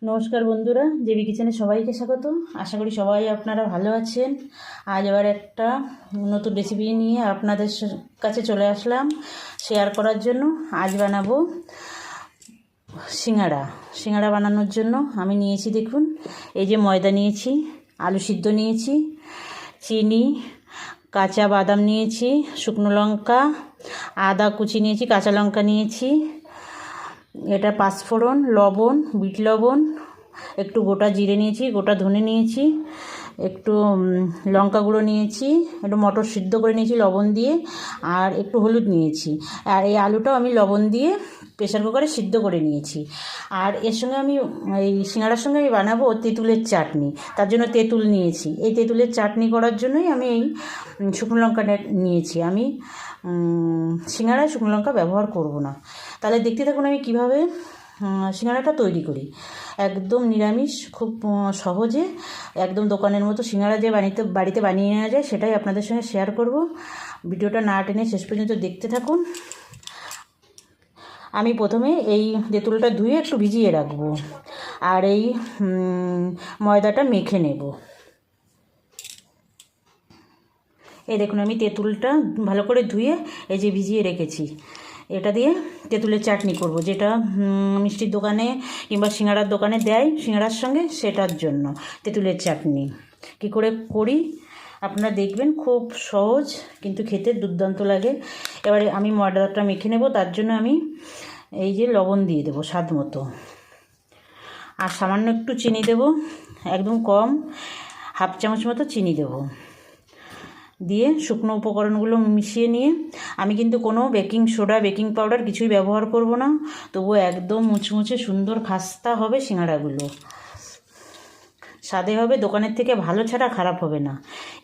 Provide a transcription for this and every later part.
নমস্কার বন্ধুরা, জেবি কিচেনে সবাইকে স্বাগত। আশা করি সবাই আপনারা ভালো আছেন। আজ আবার একটা নতুন রেসিপি নিয়ে আপনাদের কাছে চলে আসলাম শেয়ার করার জন্য। আজ বানাবো সিঙ্গাড়া বানানোর জন্য আমি নিয়েছি, দেখুন এই যে ময়দা নিয়েছি, আলু সিদ্ধ নিয়েছি, চিনি, কাঁচা বাদাম নিয়েছি, শুকনো লঙ্কা, আদা কুচি নিয়েছি, কাঁচা লঙ্কা নিয়েছি, এটা পাঁচফোড়ন, লবণ, বিট লবণ, একটু গোটা জিরে নিয়েছি, গোটা ধনে নিয়েছি, একটু লঙ্কা গুঁড়ো নিয়েছি, একটু মটর সিদ্ধ করে নিয়েছি লবণ দিয়ে, আর একটু হলুদ নিয়েছি। আর এই আলুটাও আমি লবণ দিয়ে প্রেসার কুকারে সিদ্ধ করে নিয়েছি। আর এর সঙ্গে আমি এই সিঙ্গাড়ার সঙ্গে আমি বানাবো তেঁতুলের চাটনি, তার জন্য তেঁতুল নিয়েছি। এই তেঁতুলের চাটনি করার জন্যই আমি এই শুকনো লঙ্কাটা নিয়েছি। আমি সিঙ্গাড়ায় শুকনো লঙ্কা ব্যবহার করব না। তাহলে দেখতে থাকুন আমি কিভাবে সিঙ্গাড়াটা তৈরি করি। একদম নিরামিষ, খুব সহজে, একদম দোকানের মতো সিঙ্গাড়া যে বাড়িতে বানিয়ে নেওয়া যায়, সেটাই আপনাদের সঙ্গে শেয়ার করব। ভিডিওটা না টেনে শেষ পর্যন্ত দেখতে থাকুন। আমি প্রথমে এই তেঁতুলটা ধুয়ে একটু ভিজিয়ে রাখবো, আর এই ময়দাটা মেখে নেব। এই দেখুন আমি তেঁতুলটা ভালো করে ধুয়ে এই যে ভিজিয়ে রেখেছি। এটা দিয়ে তেঁতুলের চাটনি করব, যেটা মিষ্টির দোকানে কিংবা সিঙ্গাড়ার দোকানে দেয় সিঙ্গাড়ার সঙ্গে, সেটার জন্য তেঁতুলের চাটনি কী করে করি আপনারা দেখবেন। খুব সহজ, কিন্তু খেতে দুর্দান্ত লাগে। এবারে আমি ময়দাটা মেখে নেব, তার জন্য আমি এই যে লবণ দিয়ে দেবো স্বাদ মতো, আর সামান্য একটু চিনি দেব, একদম কম, হাফ চামচ মতো চিনি দেবো। দিয়ে শুকনো উপকরণগুলো মিশিয়ে নিয়ে, আমি কিন্তু কোনো বেকিং সোডা, বেকিং পাউডার কিছুই ব্যবহার করব না, তবুও একদম মুচমুচে সুন্দর খাস্তা হবে সিঙ্গাড়াগুলো। স্বাদে হবে, দোকানের থেকে ভালো ছাড়া খারাপ হবে না,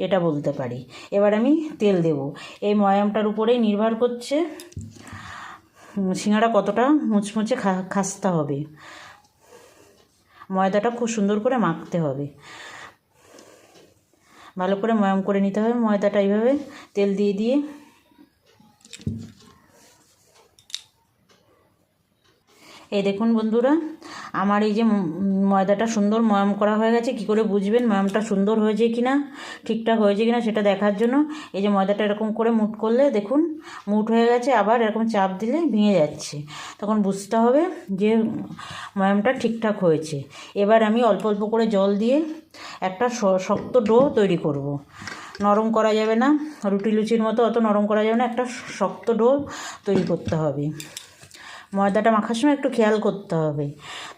এটা বলতে পারি। এবার আমি তেল দেব। এই ময়ামটার উপরেই নির্ভর করছে সিঙ্গাড়া কতটা মুচমুচে খাস্তা হবে। ময়দাটা খুব সুন্দর করে মাখতে হবে, ভালো করে ময়াম করে নিতে হবে ময়দাটা। এইভাবে তেল দিয়ে দিয়ে এই দেখুন বন্ধুরা, আমার এই যে ময়দাটা সুন্দর ময়াম করা হয়ে গেছে। কি করে বুঝবেন ময়ামটা সুন্দর হয়েছে কিনা, ঠিকঠাক হয়েছে কিনা, সেটা দেখার জন্য এই যে ময়দাটা এরকম করে মুট করলে দেখুন মুট হয়ে গেছে, আবার এরকম চাপ দিলে ভেঙে যাচ্ছে, তখন বুঝতে হবে যে ময়ামটা ঠিকঠাক হয়েছে। এবার আমি অল্প অল্প করে জল দিয়ে একটা শক্ত ডো তৈরি করব। নরম করা যাবে না, রুটি লুচির মতো অত নরম করা যাবে না, একটা শক্ত ডো তৈরি করতে হবে। ময়দাটা মাখার সময় একটু খেয়াল করতে হবে,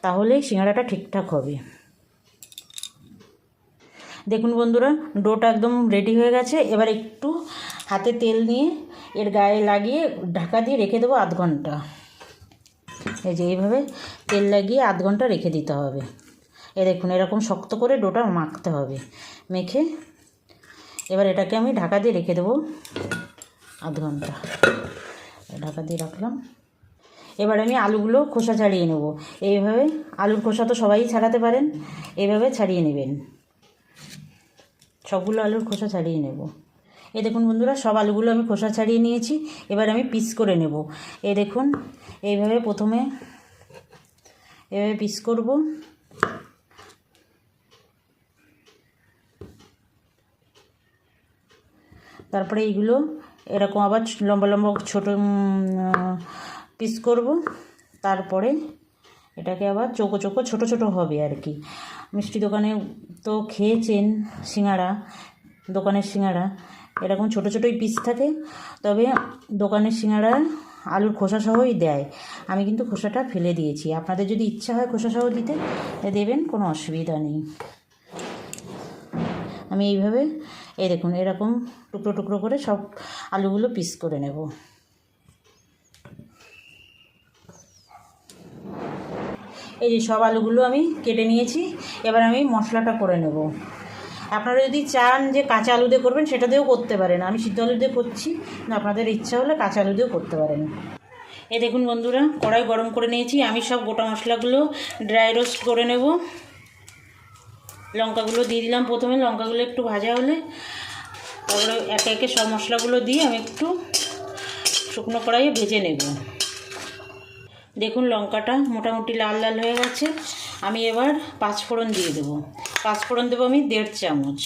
তাহলেই সিঙ্গাড়াটা ঠিকঠাক হবে। দেখুন বন্ধুরা, ডোটা একদম রেডি হয়ে গেছে। এবার একটু হাতে তেল নিয়ে এর গায়ে লাগিয়ে ঢাকা দিয়ে রেখে দেবো আধ ঘন্টা। এই যে এইভাবে তেল লাগিয়ে আধ ঘন্টা রেখে দিতে হবে। দেখুন এরকম শক্ত করে ডোটা মাখতে হবে। মেখে এবার এটাকে আমি ঢাকা দিয়ে রেখে দেবো আধ ঘন্টা। ঢাকা দিয়ে রাখলাম। এবার আমি আলুগুলো খোসা ছাড়িয়ে নেব। এইভাবে আলুর খোসা তো সবাই ছাড়াতে পারেন, এইভাবে ছাড়িয়ে নেবেন। সবগুলো আলুর খোসা ছাড়িয়ে নেব। এই দেখুন বন্ধুরা, সব আলুগুলো আমি খোসা ছাড়িয়ে নিয়েছি। এবার আমি পিস করে নেব। এই দেখুন এইভাবে প্রথমে এভাবে পিস করব। তারপরে এইগুলো এরকম আবার লম্বা লম্বা ছোটো পিস করব। তারপরে এটাকে আবার চৌকো চৌকো ছোটো ছোটো হবে আর কি। মিষ্টি দোকানে তো খেয়েছেন সিঙ্গাড়া, দোকানের সিঙ্গাড়া এরকম ছোটো ছোটোই পিস থাকে, তবে দোকানের সিঙ্গাড়া আলুর খোসা সহই দেয়। আমি কিন্তু খোসাটা ফেলে দিয়েছি। আপনাদের যদি ইচ্ছা হয় খোসা সহ দিতে দেবেন, কোনো অসুবিধা নেই। আমি এইভাবে এই দেখুন এরকম টুকরো টুকরো করে সব আলুগুলো পিস করে নেব। এই যে সব আলুগুলো আমি কেটে নিয়েছি। এবার আমি মশলাটা করে নেব। আপনারা যদি চান যে কাঁচা আলু দিয়ে করবেন, সেটা দিয়েও করতে পারেন। আমি সিদ্ধ আলু দিয়ে করছি, আপনাদের ইচ্ছা হলে কাঁচা আলু দিয়েও করতে পারেন। এই দেখুন বন্ধুরা, কড়াই গরম করে নিয়েছি। আমি সব গোটা মশলাগুলো ড্রাই রোস্ট করে নেব। লঙ্কাগুলো দিয়ে দিলাম প্রথমে। লঙ্কাগুলো একটু ভাজা হলে তারপরে একে একে সব মশলাগুলো দিয়ে আমি একটু শুকনো কড়াইয়ে ভেজে নেব। দেখুন লঙ্কাটা মোটামুটি লাল লাল হয়ে গেছে। আমি এবার 5 ফোড়ন দিয়ে দেবো। 5 ফোড়ন দেবো আমি 1.5 চামচ,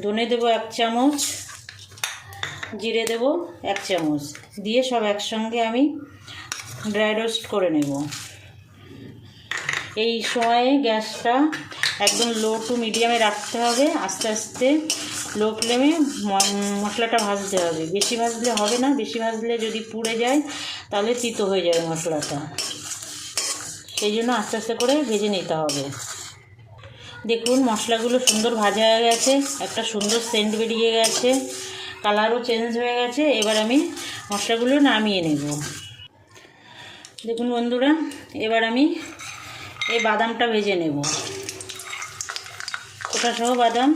ধনে দেবো 1 চামচ, জিরে দেবো 1 চামচ, দিয়ে সব একসঙ্গে আমি ড্রাই রোস্ট করে নেব। এই সময়ে গ্যাসটা একদম লো টু মিডিয়ামে রাখতে হবে। আস্তে আস্তে লো ফ্লেমে মশলাটা ভাজতে হবে। বেশি ভাজলে হবে না, বেশি ভাজলে যদি পুড়ে যায় তাহলে তিতো হয়ে যাবে মশলাটা। সেই জন্য আস্তে আস্তে করে ভেজে নিতে হবে। দেখুন মশলাগুলো সুন্দর ভাজা হয়ে গেছে, একটা সুন্দর সেন্ট বেরিয়ে গেছে, কালারও চেঞ্জ হয়ে গেছে। এবার আমি মশলাগুলো নামিয়ে নেব। দেখুন বন্ধুরা, এবার আমি এই বাদামটা ভেজে নেব। খোসাসহ বাদাম,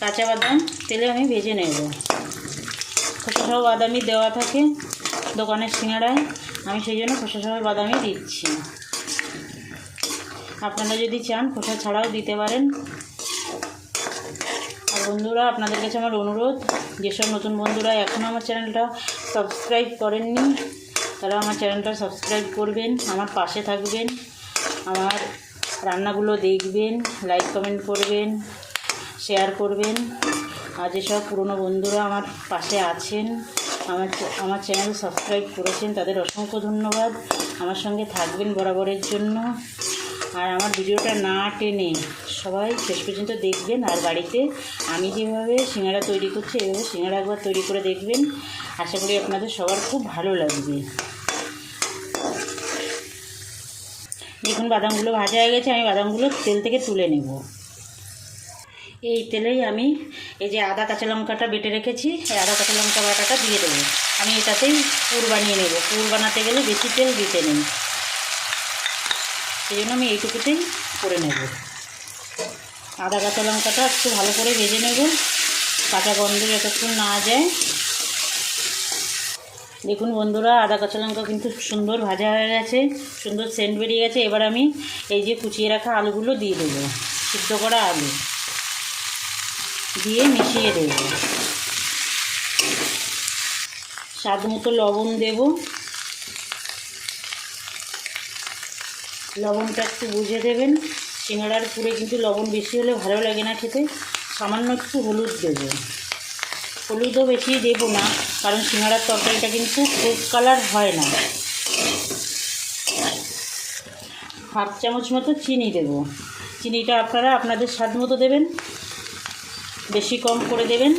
কাঁচা বাদাম তেলে আমি ভেজে নেব। খোসাসহ বাদামই দেওয়া থাকে দোকানের সিঙ্গাড়ায়, আমি সেই জন্য খোসাসহ বাদামই দিচ্ছি। আপনারা যদি চান খোসা ছাড়াও দিতে পারেন। আর বন্ধুরা, আপনাদের কাছে আমার অনুরোধ, যেসব নতুন বন্ধুরা এখনও আমার চ্যানেলটা সাবস্ক্রাইব করেননি তারা আমার চ্যানেলটা সাবস্ক্রাইব করবেন, আমার পাশে থাকবেন, আমার রান্নাগুলো দেখবেন, লাইক কমেন্ট করবেন, শেয়ার করবেন। আর যেসব পুরনো বন্ধুরা আমার পাশে আছেন, আমার চ্যানেল সাবস্ক্রাইব করেছেন, তাদের অসংখ্য ধন্যবাদ। আমার সঙ্গে থাকবেন বরাবরের জন্য। আর আমার ভিডিওটা না টেনে সবাই শেষ পর্যন্ত দেখবেন। আর বাড়িতে আমি যেভাবে সিঙ্গাড়া তৈরি করছি এইভাবে সিঙ্গাড়া একবার তৈরি করে দেখবেন। আশা করি আপনাদের সবার খুব ভালো লাগবে। দেখুন বাদামগুলো ভাজা হয়ে গেছে, আমি বাদামগুলো তেল থেকে তুলে নেব। এই তেলেই আমি এই যে আদা কাঁচা লঙ্কাটা বেটে রেখেছি, এই আদা কাঁচা লঙ্কা বাটাটা দিয়ে দেবো। আমি এটাতেই পুর বানিয়ে নেব। পুর বানাতে গেলে বেশি তেল দিতে নেই, সেই জন্য আমি এইটুকুতেই করে নেব। আদা কাঁচা লঙ্কাটা একটু ভালো করে ভেজে নেব, কাঁচা গন্ধ যতক্ষণ না যায়। দেখুন বন্ধুরা, আদা কাঁচা লঙ্কা কিন্তু সুন্দর ভাজা হয়ে গেছে, সুন্দর সেন্ট বেরিয়ে গেছে। এবার আমি এই যে কুচিয়ে রাখা আলুগুলো দিয়ে দেবো, সিদ্ধ করা আলু দিয়ে মিশিয়ে দেব। স্বাদ মতো লবণ দেব। লবণটা একটু বুঝে দেবেন। সিঙ্গাড়ার পুরে কিন্তু লবণ বেশি হলে ভালো লাগে না খেতে। সামান্য একটু হলুদ দেব। হলুদও বেশি দেব না, কারণ সিঙ্গাড়ার তরকারিটা কিন্তু ফুড কালার হয় না। 1/2 চামচ মতো চিনি দেব। চিনিটা আপনারা আপনাদের স্বাদ মতো দেবেন, বেশি কম করে দেবেন,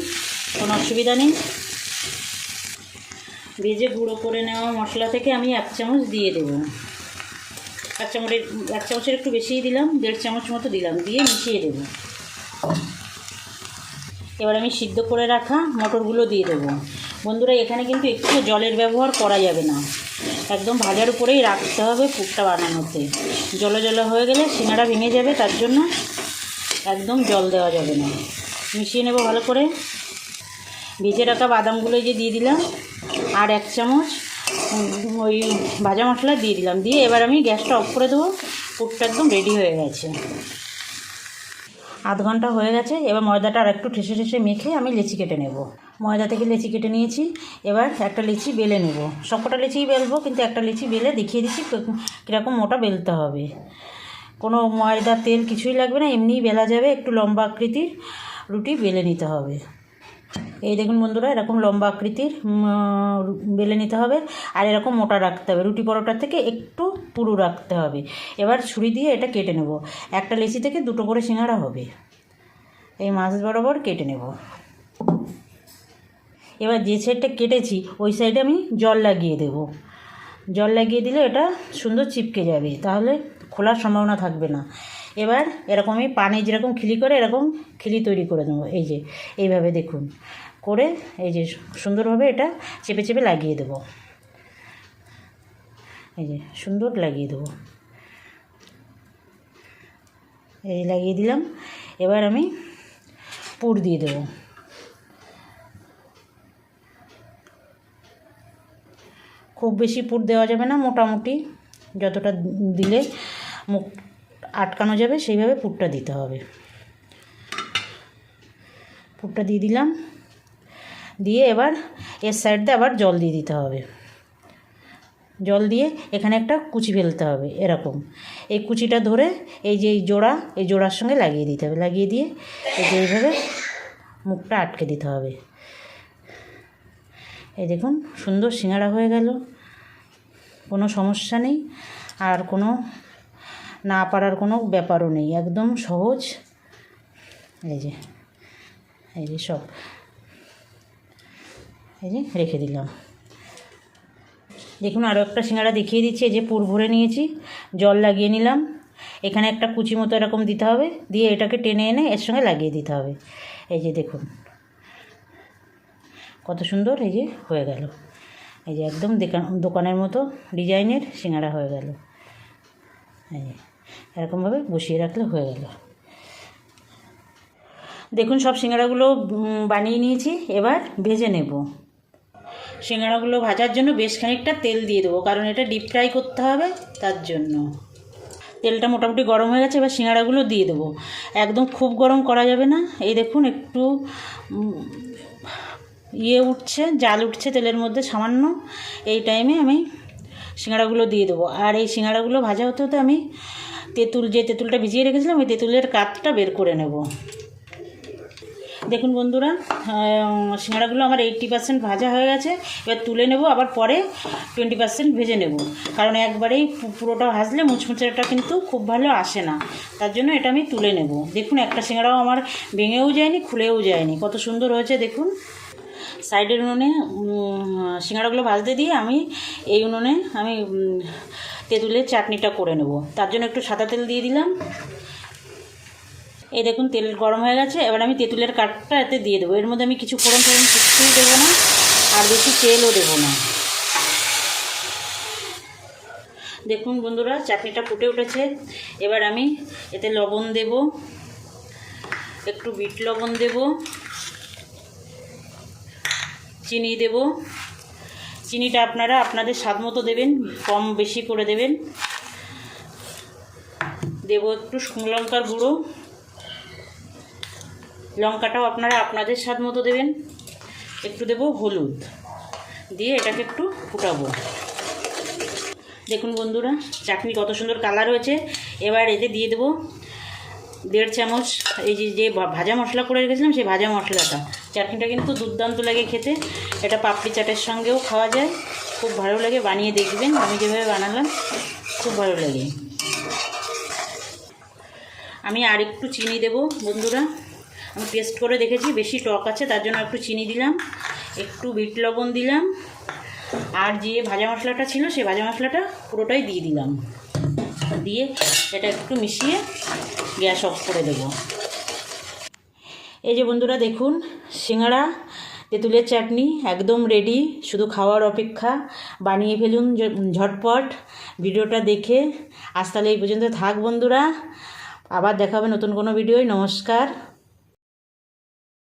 কোনো অসুবিধা নেই। ভেজে গুঁড়ো করে নেওয়া মশলা থেকে আমি 1 চামচ দিয়ে দেব। 1 চামচের একটু বেশিই দিলাম, 1.5 চামচ মতো দিলাম, দিয়ে মিশিয়ে দেব। এবার আমি সিদ্ধ করে রাখা মটরগুলো দিয়ে দেবো। বন্ধুরা, এখানে কিন্তু একটু জলের ব্যবহার করা যাবে না, একদম ভাজার উপরেই রাখতে হবে পুরটা বানানোতে। জলে জলে হয়ে গেলে সিঙ্গাড়া ভেঙে যাবে, তার জন্য একদম জল দেওয়া যাবে না। মিশিয়ে নেব ভালো করে। ভেজে রাখা বাদামগুলো যে দিয়ে দিলাম, আর 1 চামচ ওই ভাজা মশলা দিয়ে দিলাম, দিয়ে এবার আমি গ্যাসটা অফ করে দেবো। পুরটা একদম রেডি হয়ে গেছে। আধ ঘন্টা হয়ে গেছে। এবার ময়দাটা আর একটু ঠেসে ঠেসে মেখে আমি লেচি কেটে নেব। ময়দা থেকে লেচি কেটে নিয়েছি। এবার একটা লেচি বেলে নেব। সবকটা লেচিই বেলবো, কিন্তু একটা লেচি বেলে দেখিয়ে দিচ্ছি কীরকম মোটা বেলতে হবে। কোনো ময়দা তেল কিছুই লাগবে না, এমনিই বেলা যাবে। একটু লম্বা আকৃতির রুটি বেলে নিতে হবে। এই দেখুন বন্ধুরা, এরকম লম্বা আকৃতির বেলে নিতে হবে। আর এরকম মোটা রাখতে হবে, রুটি পরোটার থেকে একটু পুরু রাখতে হবে। এবার ছুরি দিয়ে এটা কেটে নেব। একটা লেচি থেকে 2টো করে সিঙ্গাড়া হবে। এই মাছ বরাবর কেটে নেব। এবার যে সাইডটা কেটেছি ওই সাইডে আমি জল লাগিয়ে দেব। জল লাগিয়ে দিলে এটা সুন্দর চিপকে যাবে, তাহলে খোলার সম্ভাবনা থাকবে না। এবার এরকম আমি পানি যেরকম খিলি করে এরকম খিলি তৈরি করে দেবো। এই যে এইভাবে দেখুন করে, এই যে সুন্দরভাবে এটা চেপে চেপে লাগিয়ে দেবো। এই যে সুন্দর লাগিয়ে দেবো। এই লাগিয়ে দিলাম। এবার আমি পুর দিয়ে দেবো। খুব বেশি পুর দেওয়া যাবে না, মোটামুটি যতটা দিলে মুখ আটকানো যাবে সেইভাবে পুরটা দিতে হবে। পুরটা দিয়ে দিলাম, দিয়ে এবার এর সাইড দিয়ে আবার জল দিয়ে দিতে হবে। জল দিয়ে এখানে একটা কুচি ফেলতে হবে এরকম। এই কুচিটা ধরে এই যে এই জোড়ার সঙ্গে লাগিয়ে দিতে হবে, লাগিয়ে দিয়ে এই যে এইভাবে মুখটা আটকে দিতে হবে। এই দেখুন সুন্দর সিঙ্গাড়া হয়ে গেল, কোনো সমস্যা নেই, আর কোনো না পারার কোনো ব্যাপারও নেই, একদম সহজ। এই যে সব এই যে রেখে দিলাম। দেখুন আরও একটা সিঙ্গাড়া দেখিয়ে দিচ্ছি। এই যে পুর ভরে নিয়েছি, জল লাগিয়ে নিলাম, এখানে একটা কুচি মতো এরকম দিতে হবে, দিয়ে এটাকে টেনে এনে এর সঙ্গে লাগিয়ে দিতে হবে। এই যে দেখুন কত সুন্দর এই যে হয়ে গেল। এই যে একদম দোকানের মতো ডিজাইনের সিঙ্গাড়া হয়ে গেল। এই যে এরকমভাবে বসিয়ে রাখলে হয়ে গেল। দেখুন সব সিঙ্গাড়াগুলো বানিয়ে নিয়েছি, এবার ভেজে নেব। সিঙ্গাড়াগুলো ভাজার জন্য বেশ খানিকটা তেল দিয়ে দেবো, কারণ এটা ডিপ ফ্রাই করতে হবে, তার জন্য। তেলটা মোটামুটি গরম হয়ে গেছে, এবার সিঙ্গাড়াগুলো দিয়ে দেবো। একদম খুব গরম করা যাবে না। এই দেখুন একটু উঠছে, জাল উঠছে তেলের মধ্যে সামান্য, এই টাইমে আমি সিঙ্গাড়াগুলো দিয়ে দেবো। আর এই সিঙ্গাড়াগুলো ভাজা হতে হতে আমি তেঁতুলটা ভিজিয়ে রেখেছিলাম, ওই তেঁতুলের কাতটা বের করে নেব। দেখুন বন্ধুরা, সিঙ্গাড়াগুলো আমার 80% ভাজা হয়ে গেছে। এবার তুলে নেব, আবার পরে 20% ভেজে নেব, কারণ একবারেই পুরোটা ভাজলে মুচমুচেটা কিন্তু খুব ভালো আসে না, তার জন্য এটা আমি তুলে নেব। দেখুন একটা সিঙ্গাড়াও আমার ভেঙেও যায়নি, খুলেও যায়নি, কত সুন্দর হয়েছে দেখুন। সাইডের উনুনে সিঙ্গাড়াগুলো ভাজতে দিয়ে এই উনুনে আমি তেঁতুলের চাটনিটা করে নেব, তার জন্য একটু সাদা তেল দিয়ে দিলাম। এই দেখুন তেল গরম হয়ে গেছে, এবার আমি তেঁতুলের কাঠটা এতে দিয়ে দেবো। এর মধ্যে আমি কিছু ফোড়ন কিছুই দেবো না, আর বেশি তেলও দেবো না। দেখুন বন্ধুরা চাটনিটা ফুটে উঠেছে, এবার আমি এতে লবণ দেব, একটু বিট লবণ দেব, চিনি দেব। চিনিটা আপনারা আপনাদের স্বাদ মতো দেবেন, কম বেশি করে দেবেন। দেব একটু শুকনো লঙ্কার গুঁড়ো, লঙ্কাটাও আপনারা আপনাদের স্বাদ মতো দেবেন। একটু দেব হলুদ, দিয়ে এটাকে একটু ফুটাবো। দেখুন বন্ধুরা চাটনি কত সুন্দর কালার হয়েছে। এবার এতে দিয়ে দেবো 1.5 চামচ এই যে ভাজা মশলা করে রেখেছিলাম, সেই ভাজা মশলাটা। চাটনিটা কিন্তু দুর্দান্ত লাগে খেতে, এটা পাপড়ি চাটের সঙ্গেও খাওয়া যায়, খুব ভালো লাগে। বানিয়ে দেখবেন, আমি যেভাবে বানালাম খুব ভালো লাগে। আমি আর একটু চিনি দেব বন্ধুরা, আমি টেস্ট করে দেখেছি বেশি টক আছে, তার জন্য একটু চিনি দিলাম, একটু বিট লবণ দিলাম, আর যে ভাজা মশলাটা ছিল সেই ভাজা মশলাটা পুরোটাই দিয়ে দিলাম। দিয়ে এটা একটু মিশিয়ে গ্যাস অফ করে দেব। এই যে বন্ধুরা দেখুন সিঙ্গাড়া তেঁতুলের চাটনি একদম রেডি, শুধু খাওয়ার অপেক্ষা। বানিয়ে ফেলুন ঝটপট। ভিডিওটা দেখে আজ তাহলে এই পর্যন্ত থাক বন্ধুরা, আবার দেখা হবে নতুন কোনো ভিডিওয়। নমস্কার।